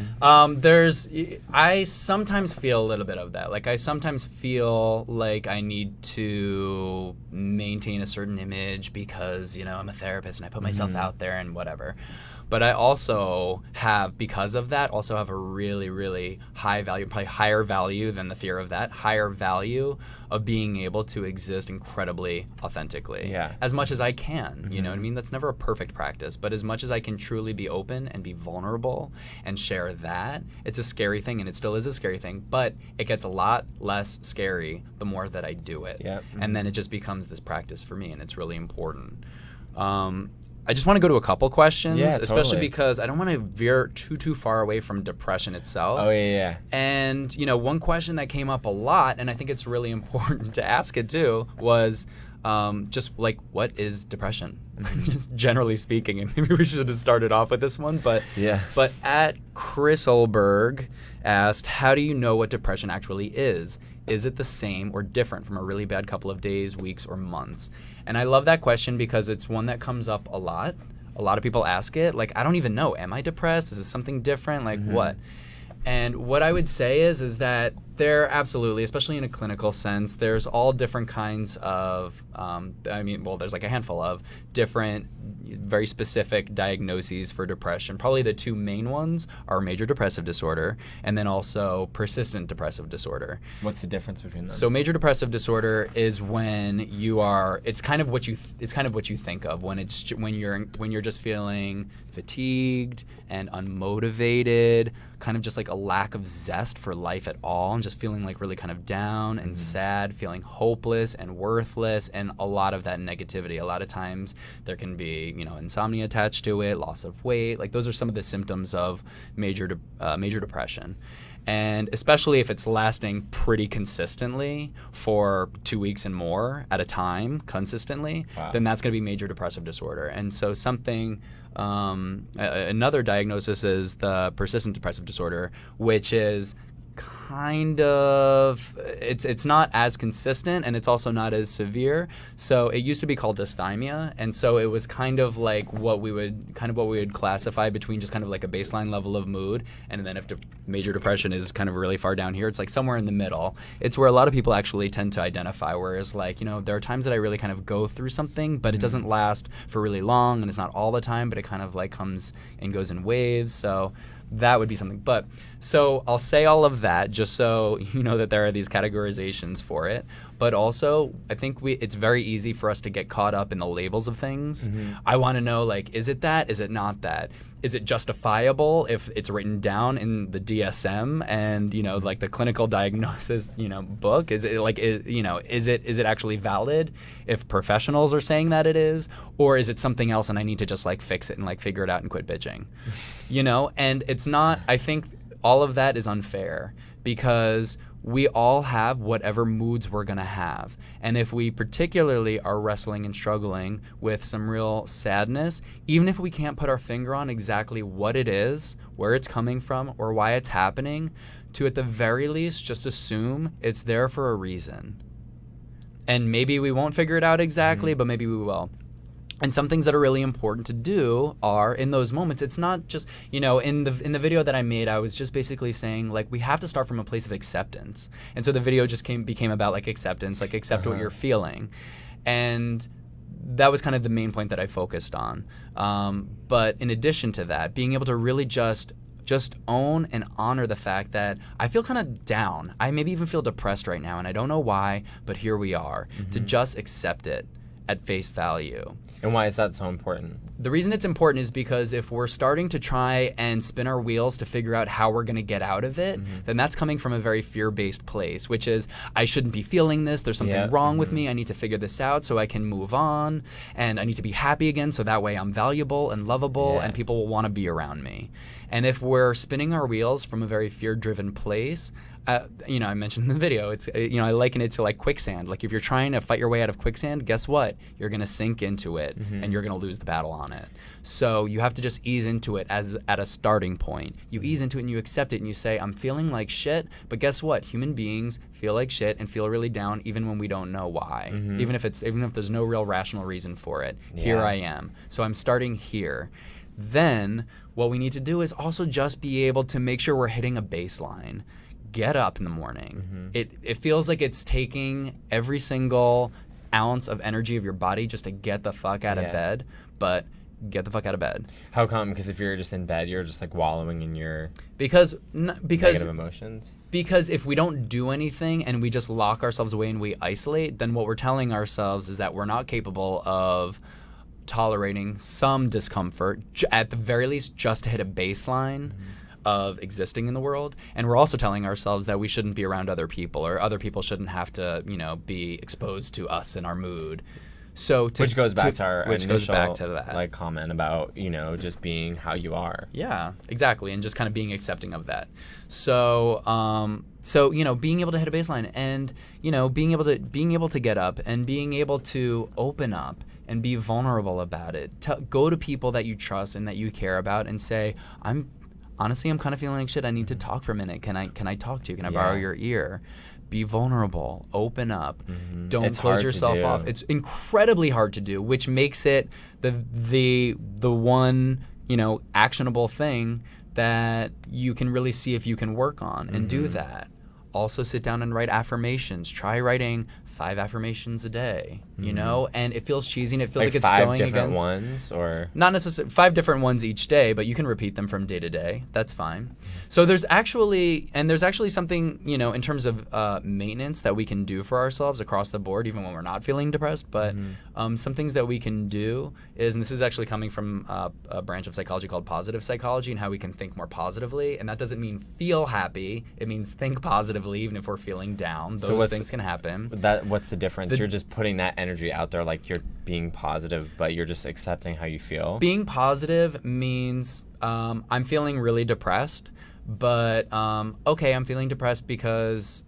I sometimes feel a little bit of that. Like I sometimes feel like I need to maintain a certain image because I'm a therapist and I put myself out there and whatever. But I also have, because of that, also have a really, really high value, probably higher value than the fear of that, higher value of being able to exist incredibly authentically. Yeah. As much as I can, you know what I mean? That's never a perfect practice, but as much as I can truly be open and be vulnerable and share that, it's a scary thing, and it still is a scary thing, but it gets a lot less scary the more that I do it. Yep. And then it just becomes this practice for me, and it's really important. I just want to go to a couple questions, especially totally. because I don't want to veer too far away from depression itself. Oh, yeah. And, you know, one question that came up a lot, and I think it's really important to ask it too, was just like, what is depression? Just generally speaking, and maybe we should have started off with this one, but Yeah. But at Chris Olberg asked, how do you know what depression actually is? Is it the same or different from a really bad couple of days, weeks, or months? And I love that question because it's one that comes up a lot. A lot of people ask it. Like, I don't even know. Am I depressed? Is this something different? Like, what? And what I would say is that there absolutely, especially in a clinical sense, there's all different kinds of, there's like a handful of different, very specific diagnoses for depression. Probably the two main ones are major depressive disorder and then also persistent depressive disorder. What's the difference between them? So major depressive disorder is when you are, it's kind of what you think of when you're just feeling fatigued and unmotivated, kind of just like a lack of zest for life at all, and just feeling like really kind of down and sad, feeling hopeless and worthless, and a lot of that negativity. A lot of times there can be, insomnia attached to it, loss of weight. Like, those are some of the symptoms of major depression. And especially if it's lasting pretty consistently for 2 weeks and more at a time, consistently, then that's going to be major depressive disorder. And so another diagnosis is the persistent depressive disorder, which is kind of, it's not as consistent, and it's also not as severe. So it used to be called dysthymia, and so it was kind of like what we would classify between just kind of like a baseline level of mood, and then if major depression is kind of really far down here, it's like somewhere in the middle. It's where a lot of people actually tend to identify, whereas like, there are times that I really kind of go through something, but it doesn't last for really long, and it's not all the time, but it kind of like comes and goes in waves. So that would be something. But so I'll say all of that just so you know that there are these categorizations for it. But also, I think it's very easy for us to get caught up in the labels of things. I want to know, like, is it that? Is it not that? Is it justifiable if it's written down in the DSM and, like the clinical diagnosis, book? Is it like, is it actually valid if professionals are saying that it is? Or is it something else and I need to just like fix it and like figure it out and quit bitching? And it's not, I think all of that is unfair because we all have whatever moods we're going to have. And if we particularly are wrestling and struggling with some real sadness, even if we can't put our finger on exactly what it is, where it's coming from, or why it's happening, to at the very least just assume it's there for a reason. And maybe we won't figure it out exactly, but maybe we will. And some things that are really important to do are in those moments. It's not just, in the video that I made, I was just basically saying, like, we have to start from a place of acceptance. And so the video just became about, like, acceptance, like, accept what you're feeling. And that was kind of the main point that I focused on. But in addition to that, being able to really just own and honor the fact that I feel kind of down. I maybe even feel depressed right now, and I don't know why, but here we are. To just accept it at face value. And why is that so important? The reason it's important is because if we're starting to try and spin our wheels to figure out how we're going to get out of it, then that's coming from a very fear-based place, which is, I shouldn't be feeling this. There's something wrong with me. I need to figure this out so I can move on. And I need to be happy again so that way I'm valuable and lovable and people will want to be around me. And if we're spinning our wheels from a very fear-driven place, I mentioned in the video, it's, I liken it to like quicksand. Like if you're trying to fight your way out of quicksand, guess what? You're going to sink into it and you're going to lose the battle on it. So you have to just ease into it as at a starting point. You ease into it and you accept it and you say, I'm feeling like shit, but guess what? Human beings feel like shit and feel really down even when we don't know why. Even if there's no real rational reason for it. Here I am. So I'm starting here. Then what we need to do is also just be able to make sure we're hitting a baseline. Get up in the morning. It feels like it's taking every single ounce of energy of your body just to get the fuck out of bed, but get the fuck out of bed. How come? Because if you're just in bed, you're just like wallowing in your Because negative emotions? Because if we don't do anything and we just lock ourselves away and we isolate, then what we're telling ourselves is that we're not capable of tolerating some discomfort, at the very least just to hit a baseline of existing in the world. And we're also telling ourselves that we shouldn't be around other people, or other people shouldn't have to, be exposed to us and our mood. So which goes back to our initial that. Like comment about, just being how you are. Yeah, exactly. And just kind of being accepting of that. So, being able to hit a baseline and, being able to get up and being able to open up and be vulnerable about it. Go to people that you trust and that you care about and say, I'm kind of feeling like shit. I need to talk for a minute. Can I talk to you? Can I borrow your ear? Be vulnerable, open up, don't close yourself off. It's incredibly hard to do, which makes it the one, actionable thing that you can really see if you can work on and do that. Also sit down and write affirmations. Try writing 5 affirmations a day, and it feels cheesy and it feels like it's going against 5 different ones, or not necessarily 5 different ones each day, but you can repeat them from day to day. That's fine. So there's actually something, in terms of maintenance that we can do for ourselves across the board, even when we're not feeling depressed. But some things that we can do is, and this is actually coming from a branch of psychology called positive psychology, and how we can think more positively. And that doesn't mean feel happy. It means think positively, even if we're feeling down. Those things can happen. What's the difference? You're just putting that energy out there, like you're being positive, but you're just accepting how you feel. Being positive means I'm feeling really depressed, but okay, I'm feeling depressed because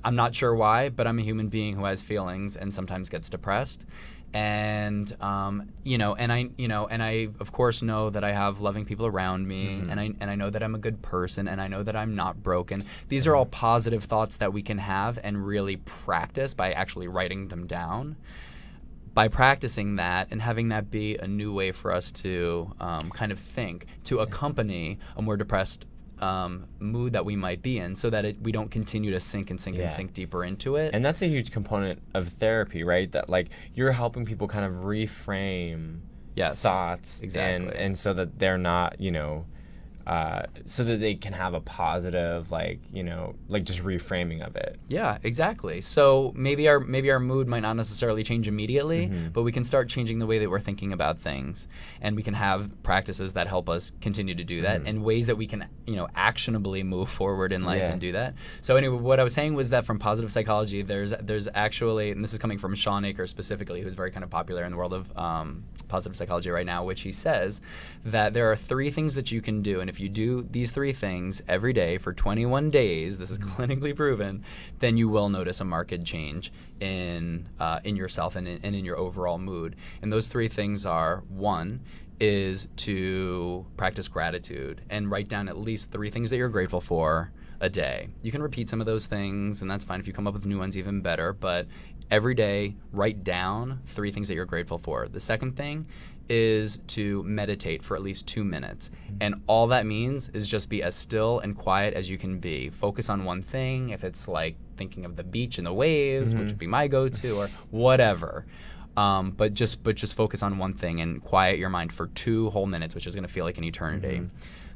I'm not sure why, but I'm a human being who has feelings and sometimes gets depressed. And I of course know that I have loving people around me, and I know that I'm a good person, and I know that I'm not broken. These are all positive thoughts that we can have and really practice by actually writing them down. By practicing that and having that be a new way for us to kind of think, to accompany a more depressed mood that we might be in, so that we don't continue to sink and sink deeper into it. And that's a huge component of therapy, right? That like you're helping people kind of reframe thoughts, exactly, and so that they're not, so that they can have a positive, like just reframing of it. Yeah, exactly. So maybe our mood might not necessarily change immediately, but we can start changing the way that we're thinking about things, and we can have practices that help us continue to do that, and ways that we can, actionably move forward in life and do that. So anyway, what I was saying was that from positive psychology, there's actually, and this is coming from Sean Aker specifically, who's very kind of popular in the world of positive psychology right now, which he says that there are 3 things that you can do, and if you do these 3 things every day for 21 days, this is clinically proven, then you will notice a marked change in yourself and in your overall mood. And those 3 things are: 1 is to practice gratitude and write down at least 3 things that you're grateful for a day. You can repeat some of those things, and that's fine. If you come up with new ones, even better. But every day, write down 3 things that you're grateful for. The second thing is to meditate for at least 2 minutes. And all that means is just be as still and quiet as you can be. Focus on one thing. If it's like thinking of the beach and the waves, which would be my go-to, or whatever. But just focus on one thing and quiet your mind for 2 whole minutes, which is going to feel like an eternity.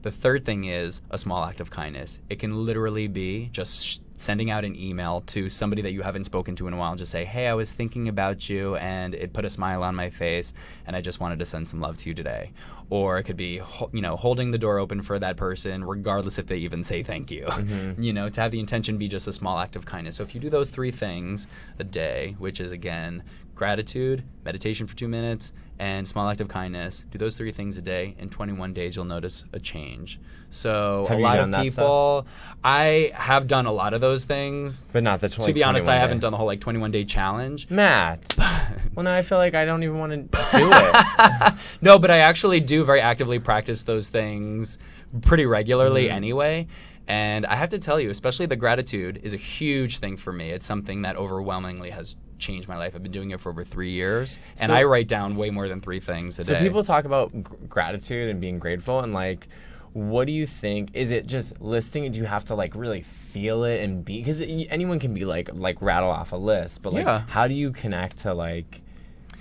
The third thing is a small act of kindness. It can literally be just sending out an email to somebody that you haven't spoken to in a while and just say, hey, I was thinking about you and it put a smile on my face and I just wanted to send some love to you today. Or it could be, holding the door open for that person, regardless if they even say thank you. To have the intention be just a small act of kindness. So if you do those 3 things a day, which is, again, gratitude, meditation for 2 minutes, and small act of kindness, do those 3 things a day. In 21 days, you'll notice a change. So have a lot of people, I have done a lot of those things. But not the 21 To be honest, I haven't done the whole 21-day challenge. Matt. Well, now I feel like I don't even want to do it. No, but I actually do very actively practice those things pretty regularly anyway. And I have to tell you, especially the gratitude is a huge thing for me. It's something that overwhelmingly has changed my life. I've been doing it for over 3 years, and I write down way more than 3 things a day. So people talk about gratitude and being grateful, and what do you think? Is it just listing it? Do you have to really feel it and be? Because anyone can be like rattle off a list, but how do you connect to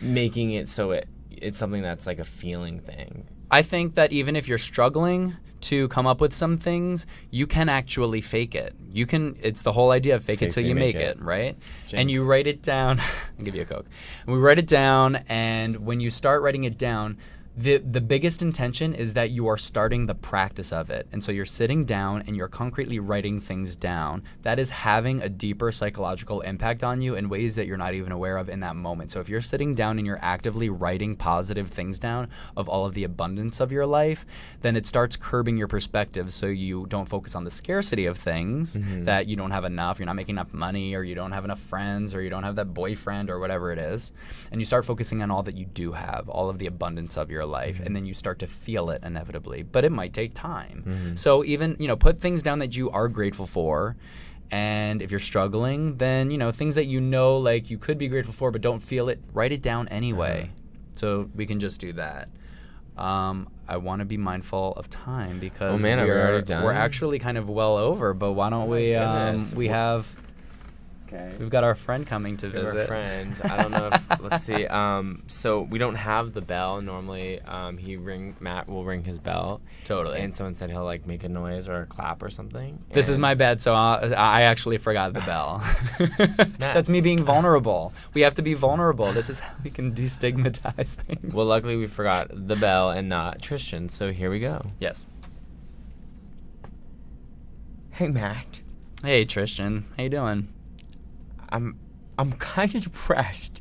making it so it's something that's like a feeling thing. I think that even if you're struggling to come up with some things, you can actually fake it. It's the whole idea of fake it till you make it, right? Jinx. And you write it down. I'll give you a Coke. And we write it down, and when you start writing it down, the biggest intention is that you are starting the practice of it. And so you're sitting down and you're concretely writing things down. That is having a deeper psychological impact on you in ways that you're not even aware of in that moment. So if you're sitting down and you're actively writing positive things down of all of the abundance of your life, then it starts curbing your perspective so you don't focus on the scarcity of things, that you don't have enough, you're not making enough money, or you don't have enough friends, or you don't have that boyfriend, or whatever it is. And you start focusing on all that you do have, all of the abundance of your life, and then you start to feel it inevitably, but it might take time. So even, put things down that you are grateful for, and if you're struggling, then, things that like you could be grateful for but don't feel it, write it down anyway. So we can just do that. I want to be mindful of time because we're actually kind of well over, but why don't we've got our friend coming to visit. Our friend. I don't know if, let's see. So we don't have the bell. Normally, Matt will ring his bell. Totally. And someone said he'll like make a noise or a clap or something. This is my bad, so I actually forgot the bell. That's me being vulnerable. We have to be vulnerable. This is how we can destigmatize things. Well, luckily we forgot the bell and not Tristan, so here we go. Yes. Hey, Matt. Hey, Tristan. How you doing? I'm kind of depressed.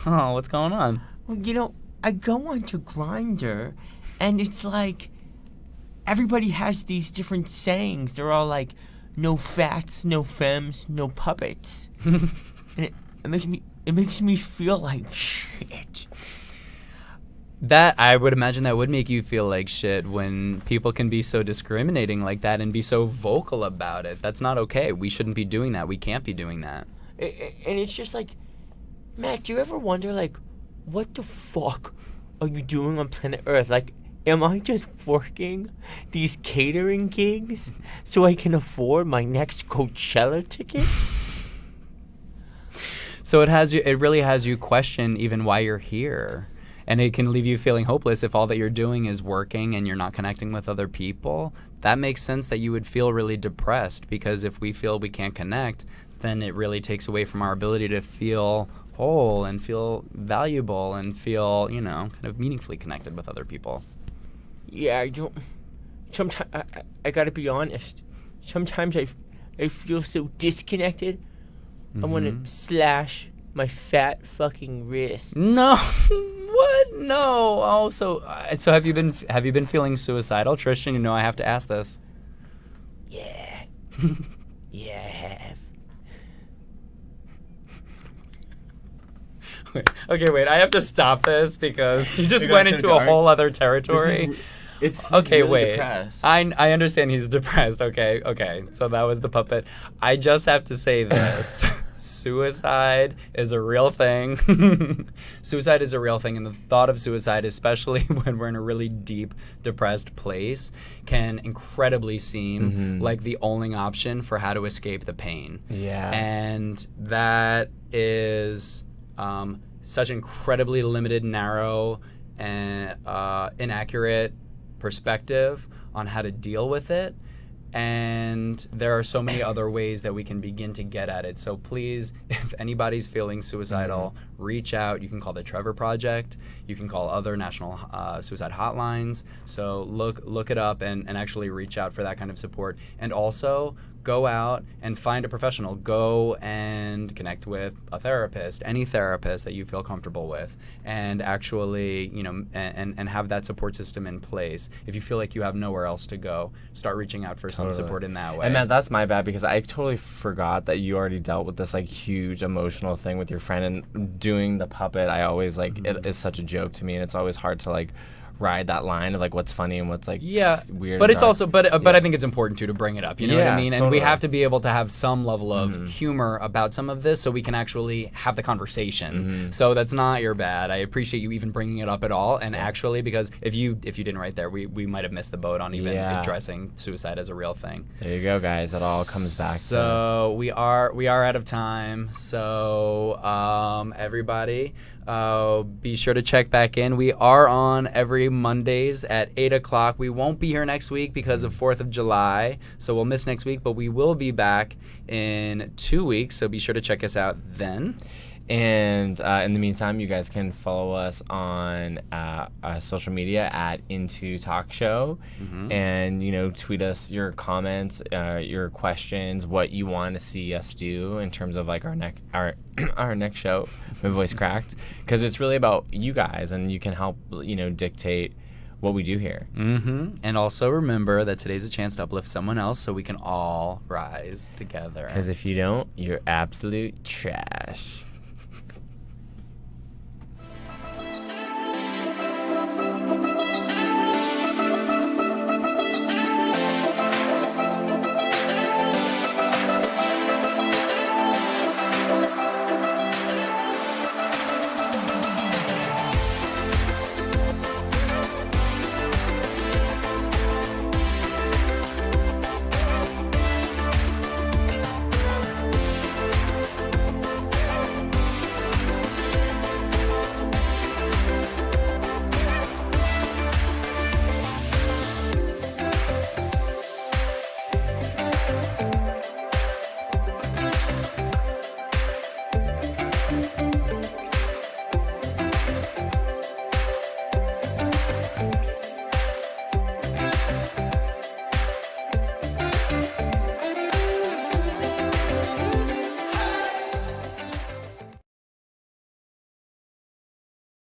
Oh, what's going on? Well, I go onto Grindr, and it's like everybody has these different sayings. They're all like, no fats, no femmes, no puppets. And it makes me feel like shit. That, I would imagine that would make you feel like shit when people can be so discriminating like that and be so vocal about it. That's not okay. We shouldn't be doing that. We can't be doing that. And it's just like, Matt, do you ever wonder, like, what the fuck are you doing on planet Earth? Like, am I just working these catering gigs so I can afford my next Coachella ticket? So it really has you question even why you're here. And it can leave you feeling hopeless if all that you're doing is working and you're not connecting with other people. That makes sense that you would feel really depressed, because if we feel we can't connect, then it really takes away from our ability to feel whole and feel valuable and feel, kind of meaningfully connected with other people. Yeah, sometimes I gotta be honest. Sometimes I feel so disconnected. I want to slash my fat fucking wrist. No, what? No. Oh, so have you been feeling suicidal, Tristan? I have to ask this. Yeah. Yeah, I have. Wait. I have to stop this because you just went into a whole other territory. Okay, really wait. Depressed. I understand he's depressed. Okay. So that was the puppet. I just have to say this. Suicide is a real thing. Suicide is a real thing, and the thought of suicide, especially when we're in a really deep, depressed place, can incredibly seem like the only option for how to escape the pain. Yeah. And that is such incredibly limited, narrow, and inaccurate perspective on how to deal with it. And there are so many other ways that we can begin to get at it. So please, if anybody's feeling suicidal, reach out. You can call the Trevor Project. You can call other national suicide hotlines. So look it up and actually reach out for that kind of support. And also, go out and find a professional. Go and connect with a therapist, any therapist that you feel comfortable with, and actually, and have that support system in place. If you feel like you have nowhere else to go, start reaching out for some support in that way. And Matt, that's my bad, because I totally forgot that you already dealt with this like huge emotional thing with your friend, and doing the puppet, I always it is such a joke to me, and it's always hard to like ride that line of like what's funny and what's like weird. But it's also but I think it's important too to bring it up. You know what I mean? Totally. And we have to be able to have some level of humor about some of this so we can actually have the conversation. So that's not your bad. I appreciate you even bringing it up at all. And actually, because if you didn't right there, we might have missed the boat on even addressing suicide as a real thing. There you go, guys. It all comes back. So we are out of time. So everybody, be sure to check back in. We are on every Mondays at 8 o'clock. We won't be here next week because of 4th of July, so we'll miss next week, but we will be back in 2 weeks, so be sure to check us out then. And in the meantime, you guys can follow us on social media at Into Talk Show, and tweet us your comments, your questions, what you want to see us do in terms of like our next show. My voice cracked because it's really about you guys, and you can help dictate what we do here. And also remember that today's a chance to uplift someone else, so we can all rise together. Because if you don't, you're absolute trash.